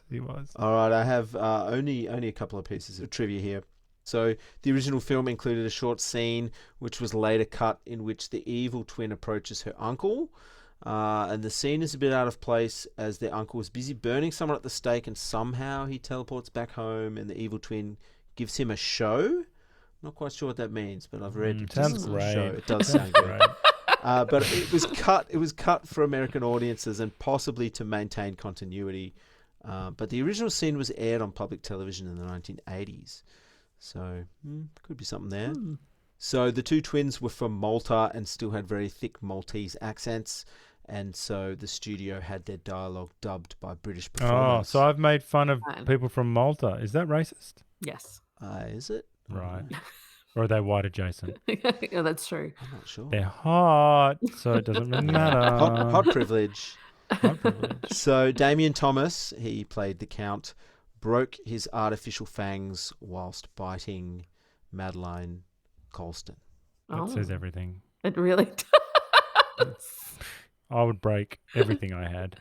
He was. All right, I have only a couple of pieces of trivia here. So the original film included a short scene which was later cut in which the evil twin approaches her uncle. And the scene is a bit out of place as their uncle was busy burning someone at the stake and somehow he teleports back home and the evil twin gives him a show. Not quite sure what that means, but I've read it sounds great. show. It does sound great. But it was cut. It was cut for American audiences and possibly to maintain continuity. But the original scene was aired on public television in the 1980s, so could be something there. So the two twins were from Malta and still had very thick Maltese accents, and so the studio had their dialogue dubbed by British performers. Oh, so I've made fun of people from Malta. Is that racist? Yes. Is it? Right. Or are they white adjacent? Yeah, that's true. I'm not sure. They're hot, so it doesn't really matter. Hot privilege. Hot privilege. So Damien Thomas, he played the Count, broke his artificial fangs whilst biting Madeline Colston. That says everything. It really does. I would break everything I had.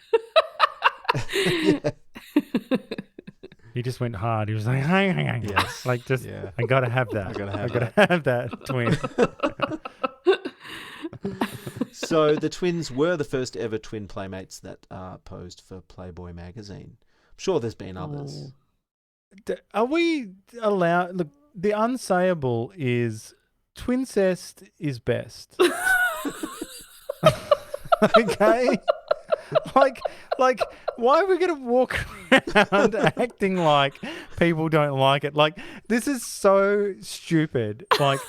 He just went hard. He was like, hang. Yes. Like, just, Yeah. I got to have that. I gotta have that twin. So the twins were the first ever twin playmates that posed for Playboy magazine. I'm sure there's been others. Are we allowed... Look, the unsayable is twincest is best. Okay? Like, why are we going to walk around acting like people don't like it? Like, this is so stupid. Like,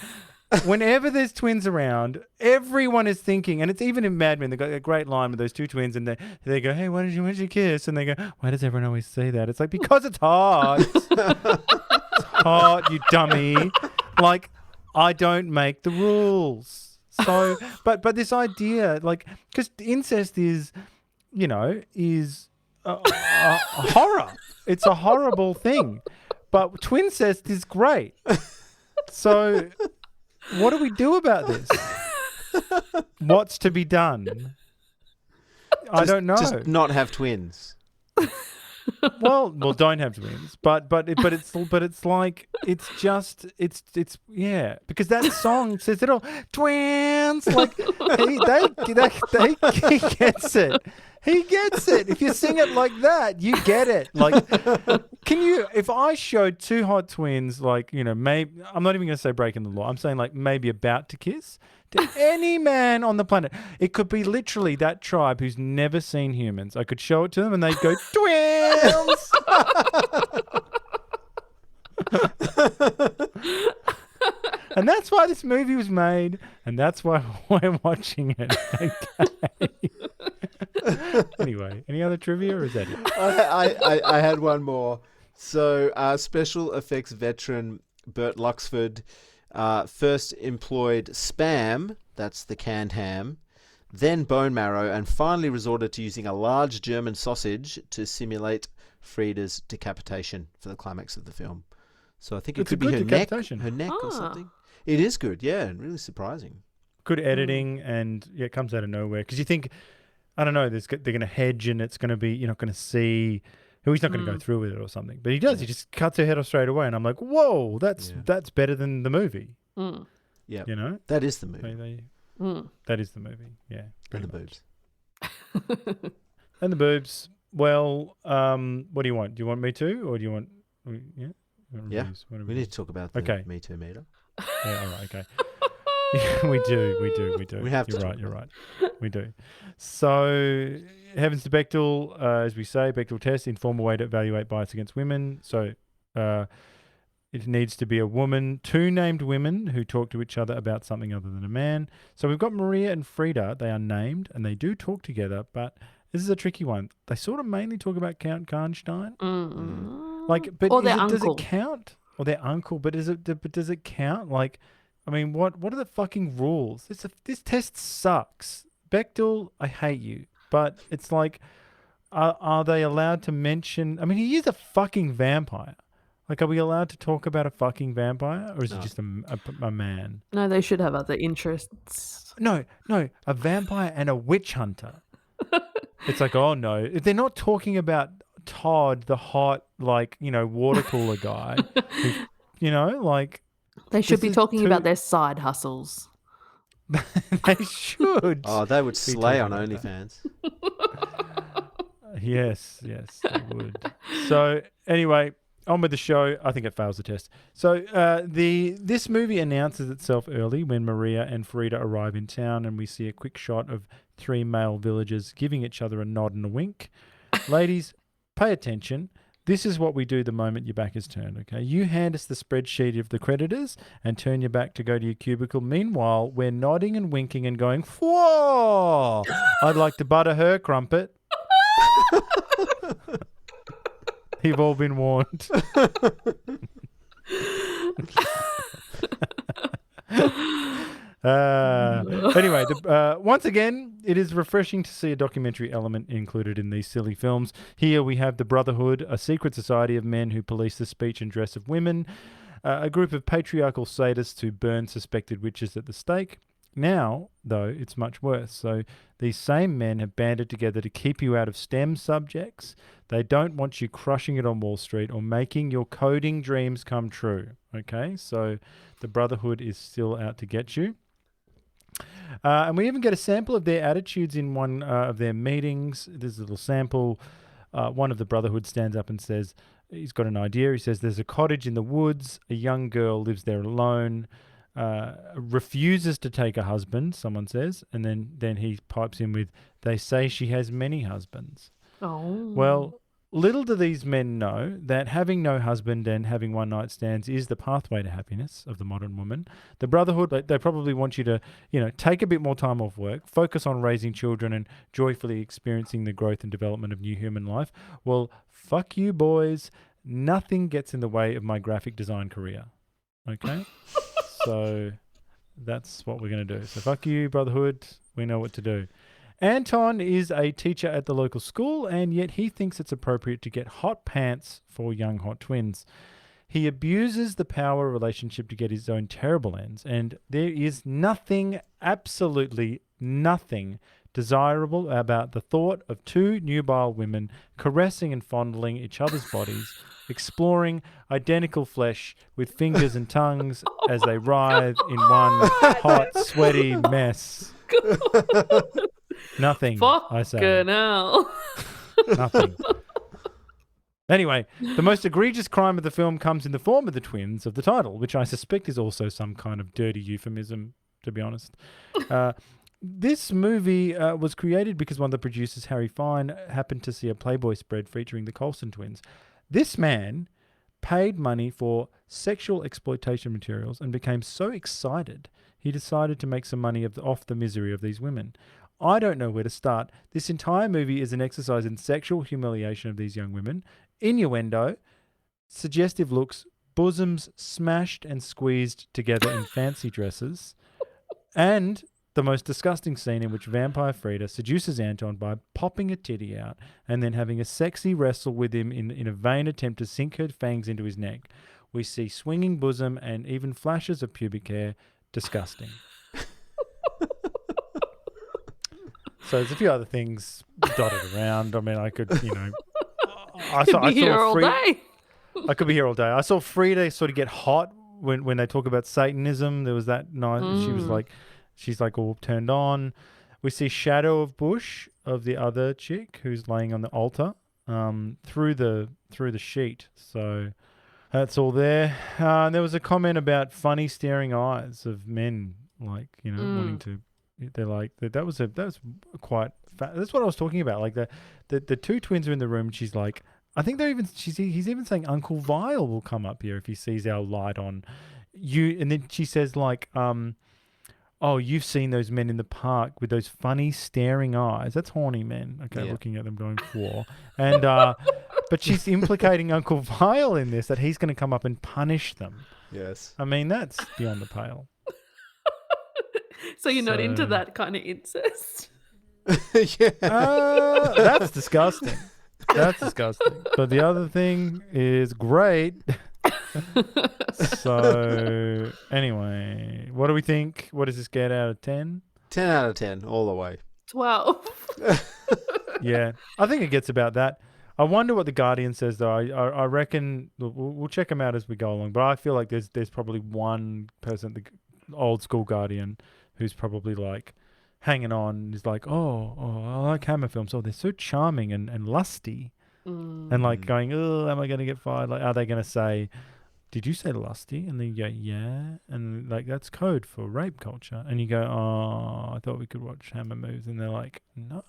whenever there's twins around, everyone is thinking, and it's even in Mad Men, they've got a great line with those two twins, and they go, hey, when'd you kiss? And they go, why does everyone always say that? It's like, because it's hot. It's hot, you dummy. Like, I don't make the rules. So, but this idea, like, because incest is... is a horror. It's a horrible thing. But twincest is great. So what do we do about this? What's to be done? I don't know. Just not have twins. Well, don't have twins. But it's like it's because that song says it all. Twins, like he gets it. He gets it. If you sing it like that, you get it. Like, can you? If I showed two hot twins, like maybe I'm not even going to say breaking the law. I'm saying like maybe about to kiss. To any man on the planet. It could be literally that tribe who's never seen humans. I could show it to them and they'd go, twins! And that's why this movie was made, and that's why we're watching it. Okay. Anyway, any other trivia or is that it? I had one more. So special effects veteran Burt Luxford first employed Spam, that's the canned ham, then bone marrow, and finally resorted to using a large German sausage to simulate Frieda's decapitation for the climax of the film. So I think it could be her neck or something. It is good, yeah, and really surprising. Good editing, and it comes out of nowhere. Because you think, I don't know, they're going to hedge and it's going to be, you're not going to see... He's not going to go through with it or something. But he does. Yeah. He just cuts her head off straight away. And I'm like, whoa, that's better than the movie. Yeah. You know? That is the movie. That is the movie. Yeah. And the boobs. And the boobs. Well, what do you want? Do you want Me Too or do you want... Yeah? Yeah. We need to talk about the Me Too meter. Yeah, all right, okay. Yeah, we do. We have to. You're right. We do. So, Heavens to Bechdel, as we say, Bechdel test, informal way to evaluate bias against women. So, it needs to be a woman, 2 named women who talk to each other about something other than a man. So, we've got Maria and Frida. They are named and they do talk together, but this is a tricky one. They sort of mainly talk about Count Karnstein. Like, but or their does uncle. it count? Or their uncle, but does it count? Like, I mean, what are the fucking rules? This test sucks. Bechdel, I hate you, but it's like, are they allowed to mention? I mean, he is a fucking vampire. Like, are we allowed to talk about a fucking vampire, or is it just a man? No, they should have other interests. No, a vampire and a witch hunter. It's like, oh no, if they're not talking about Todd, the hot, like, you know, water cooler guy, who, you know, like. They should be talking about their side hustles. They should. Oh, they would slay on OnlyFans. Yes, they would. So anyway, on with the show. I think it fails the test. So this movie announces itself early when Maria and Frida arrive in town, and we see a quick shot of 3 male villagers giving each other a nod and a wink. Ladies, pay attention. This is what we do the moment your back is turned, okay? You hand us the spreadsheet of the creditors and turn your back to go to your cubicle. Meanwhile, we're nodding and winking and going, whoa! I'd like to butter her crumpet. You've all been warned. Anyway, once again, it is refreshing to see a documentary element included in these silly films. Here we have the Brotherhood, a secret society of men who police the speech and dress of women, a group of patriarchal sadists who burn suspected witches at the stake. Now, though, it's much worse. So these same men have banded together to keep you out of STEM subjects. They don't want you crushing it on Wall Street or making your coding dreams come true. Okay, so the Brotherhood is still out to get you. And we even get a sample of their attitudes in one of their meetings. There's a little sample. One of the Brotherhood stands up and says, he's got an idea. He says, there's a cottage in the woods. A young girl lives there alone. Refuses to take a husband, someone says. And then he pipes in with, they say she has many husbands. Oh. Well, little do these men know that having no husband and having one-night stands is the pathway to happiness of the modern woman. The Brotherhood, they probably want you to, take a bit more time off work, focus on raising children and joyfully experiencing the growth and development of new human life. Well, fuck you, boys. Nothing gets in the way of my graphic design career. Okay? So that's what we're going to do. So fuck you, Brotherhood. We know what to do. Anton is a teacher at the local school, and yet he thinks it's appropriate to get hot pants for young hot twins. He abuses the power relationship to get his own terrible ends, and there is nothing, absolutely nothing, desirable about the thought of 2 nubile women caressing and fondling each other's bodies, exploring identical flesh with fingers and tongues as they writhe in one hot, sweaty mess. Nothing, I say. Fucking hell. Nothing. Anyway, the most egregious crime of the film comes in the form of the twins of the title, which I suspect is also some kind of dirty euphemism, to be honest. This movie was created because one of the producers, Harry Fine, happened to see a Playboy spread featuring the Colson twins. This man paid money for sexual exploitation materials and became so excited he decided to make some money off the misery of these women. I don't know where to start. This entire movie is an exercise in sexual humiliation of these young women, innuendo, suggestive looks, bosoms smashed and squeezed together in fancy dresses, and the most disgusting scene in which Vampire Frida seduces Anton by popping a titty out and then having a sexy wrestle with him in a vain attempt to sink her fangs into his neck. We see swinging bosom and even flashes of pubic hair. Disgusting. So there's a few other things dotted around. I mean, I could, I could be here all day. I could be here all day. I saw Frida sort of get hot when they talk about Satanism, there was that nice. She's like all turned on. We see shadow of bush of the other chick who's laying on the altar through the sheet. So that's all there. And there was a comment about funny staring eyes of men, like wanting to. They're like that was quite. That's what I was talking about. Like the two twins are in the room. And she's like, I think he's even saying Uncle Vile will come up here if he sees our light on you. And then she says like, oh, you've seen those men in the park with those funny staring eyes. That's horny men. Okay, looking at them going for. And but she's implicating Uncle Vile in this, that he's going to come up and punish them. Yes. I mean, that's beyond the pale. So you're not into that kind of incest? That's disgusting. That's disgusting. But the other thing is great. So anyway, what do we think? What does this get out of 10? 10 out of 10, all the way. 12. Yeah, I think it gets about that. I wonder what the Guardian says, though. I reckon we'll check them out as we go along. But I feel like there's probably one person, the old school Guardian, who's probably like hanging on. Is like, oh, I like Hammer films. Oh, they're so charming and lusty, and like going, oh, am I going to get fired? Like, are they going to say, did you say lusty? And then you go, yeah, and like that's code for rape culture. And you go, oh, I thought we could watch Hammer movies, and they're like, no.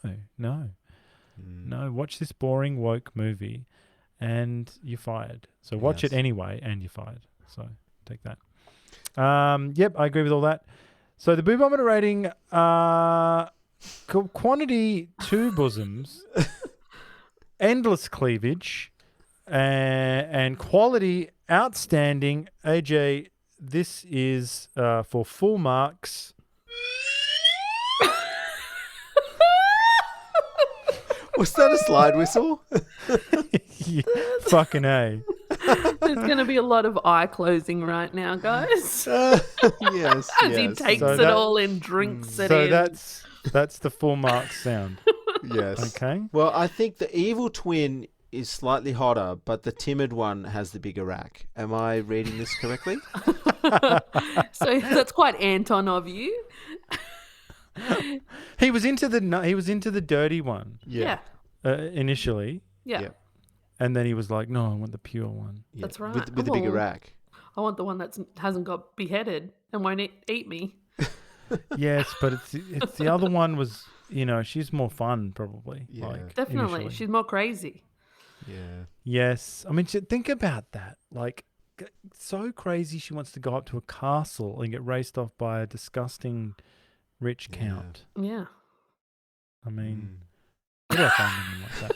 No, watch this boring woke movie and you're fired. So watch it anyway and you're fired. So take that. Yep, I agree with all that. So the boobometer rating, quantity 2 bosoms, endless cleavage, and quality outstanding. AJ, this is for full marks. Was that a slide whistle? Yeah, fucking A. There's going to be a lot of eye closing right now, guys. Yes. As he takes it all in, drinks it in. So that's the full marks sound. Yes. Okay. Well, I think the evil twin is slightly hotter, but the timid one has the bigger rack. Am I reading this correctly? So that's quite Anton of you. He was into the dirty one. Yeah. Initially. Yeah. And then he was like, "No, I want the pure one." Yeah. That's right. With the bigger rack. I want the one that hasn't got beheaded and won't eat me. Yes, but it's the other one was, she's more fun probably. Yeah. Like, Definitely. initially. She's more crazy. Yeah. Yes. I mean, think about that. Like, so crazy she wants to go up to a castle and get raced off by a disgusting rich count. Yeah. I mean, where do I find anyone like that?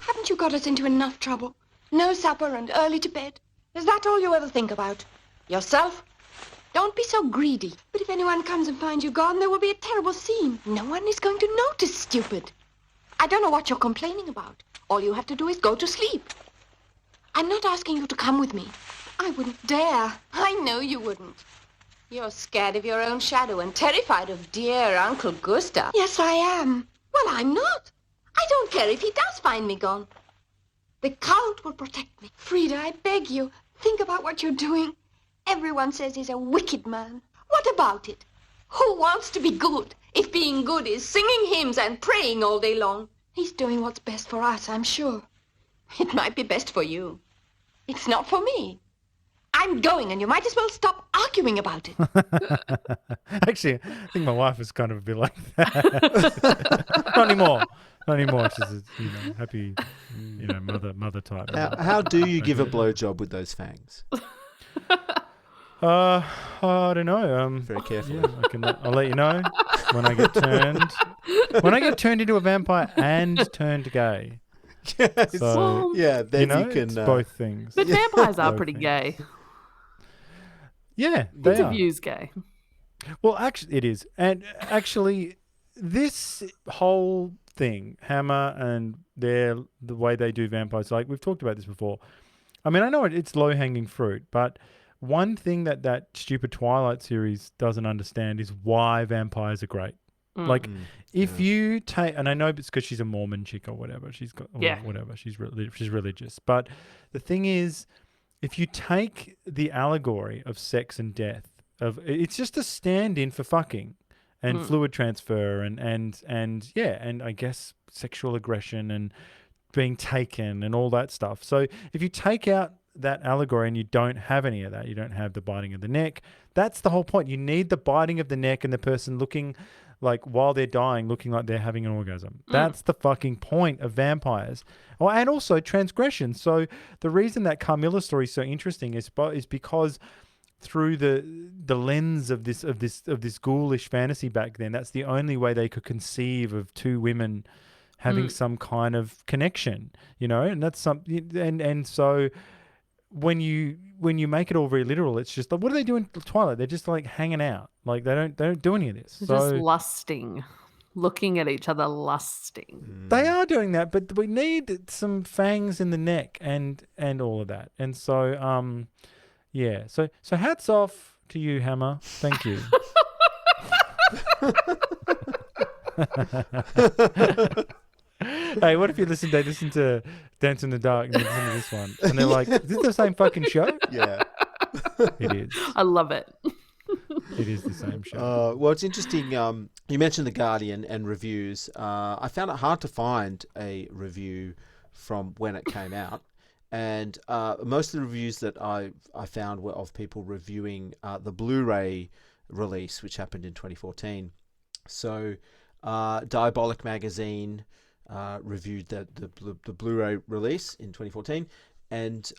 Haven't you got us into enough trouble? No supper and early to bed. Is that all you ever think about? Yourself? Don't be so greedy. But if anyone comes and finds you gone, there will be a terrible scene. No one is going to notice, stupid. I don't know what you're complaining about. All you have to do is go to sleep. I'm not asking you to come with me. I wouldn't dare. I know you wouldn't. You're scared of your own shadow and terrified of dear Uncle Gustav. Yes, I am. Well, I'm not. I don't care if he does find me gone. The Count will protect me. Frida, I beg you, think about what you're doing. Everyone says he's a wicked man. What about it? Who wants to be good if being good is singing hymns and praying all day long? He's doing what's best for us, I'm sure. It might be best for you. It's not for me. I'm going, and you might as well stop arguing about it. Actually, I think my wife is kind of a bit like that. Not anymore. She's a happy, mother type. How do you give a blowjob with those fangs? I don't know. Very carefully. Yeah, I'll let you know when I get turned. When I get turned into a vampire and turned gay. Yes. So, then you can. It's both things. But vampires are pretty gay. Yeah, they are. Interview's gay. Well, actually, it is. And actually, this whole thing, Hammer and the way they do vampires, like we've talked about this before. I mean, I know it's low-hanging fruit, but one thing that stupid Twilight series doesn't understand is why vampires are great. Like, if you take, and I know it's because she's a Mormon chick or whatever, she's got, whatever, she's religious. But the thing is, if you take the allegory of sex and death, it's just a stand-in for fucking and fluid transfer and I guess sexual aggression and being taken and all that stuff. So if you take out that allegory and you don't have any of that, you don't have the biting of the neck, that's the whole point. You need the biting of the neck and the person looking like while they're dying, looking like they're having an orgasm. That's the fucking point of vampires. Oh, and also transgression. So the reason that Carmilla story is so interesting is because through the lens of this ghoulish fantasy back then, that's the only way they could conceive of two women having some kind of connection, and that's something. And so when you make it all very literal, it's just like, what are they doing in Twilight? They're just like hanging out, like they don't do any of this. They're just lusting, looking at each other, lusting. They are doing that, but we need some fangs in the neck and all of that. And so yeah. So hats off to you, Hammer. Thank you. Hey, what if they listen to Dance in the Dark and they listen to this one and they're like, is this the same fucking show? Yeah. It is. I love it. It is the same show. Well, it's interesting. You mentioned The Guardian and reviews. I found it hard to find a review from when it came out. And most of the reviews that I found were of people reviewing the Blu-ray release, which happened in 2014. So Diabolic Magazine reviewed the Blu-ray release in 2014 and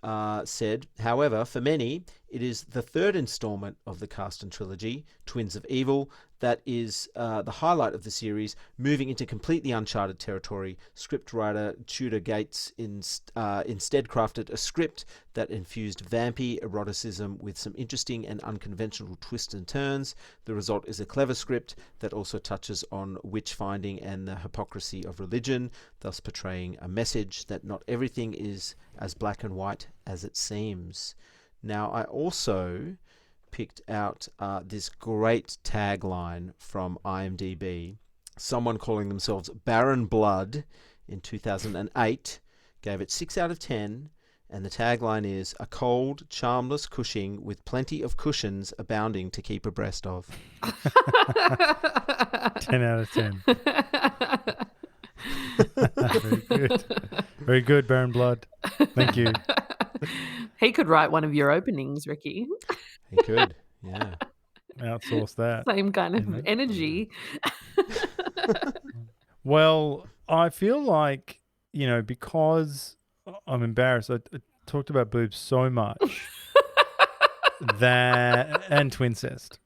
said, however, for many, it is the third installment of the Carsten trilogy, Twins of Evil, that is the highlight of the series, moving into completely uncharted territory. Scriptwriter Tudor Gates instead crafted a script that infused vampy eroticism with some interesting and unconventional twists and turns. The result is a clever script that also touches on witch-finding and the hypocrisy of religion, thus portraying a message that not everything is as black and white as it seems. Now, I also picked out this great tagline from IMDb. Someone calling themselves Baron Blood in 2008 gave it 6 out of 10, and the tagline is, a cold, charmless Cushing with plenty of cushions abounding to keep abreast of. 10 out of 10. Very good. Very good, Baron Blood. Thank you. He could write one of your openings, Ricky. He could, yeah. Outsource that. Same kind of energy. Well, I feel like, because I'm embarrassed, I talked about boobs so much and twincest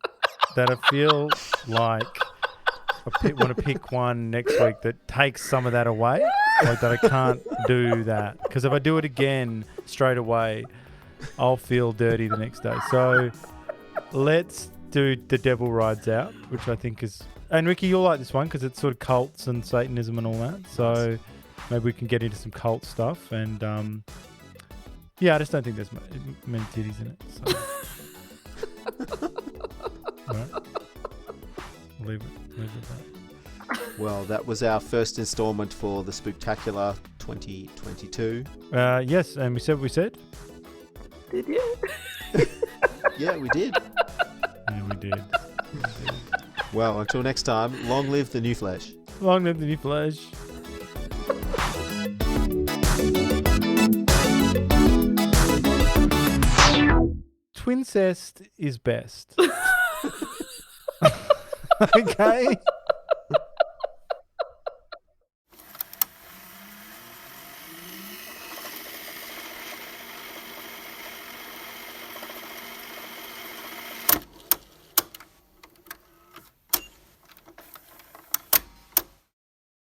that I feel like I want to pick one next week that takes some of that away. Like that I can't do that. Because if I do it again straight away, I'll feel dirty the next day. So let's do The Devil Rides Out, which I think is... And Ricky, you'll like this one because it's sort of cults and Satanism and all that. So maybe we can get into some cult stuff. And I just don't think there's many titties in it. So. All right. Leave it at that. Well, that was our first installment for the Spook-tacular 2022. Yes, and we said what we said. Did you? Yeah, we did. Yeah, we did. Well, until next time, long live the new flesh. Long live the new flesh. Twincest is best. Okay?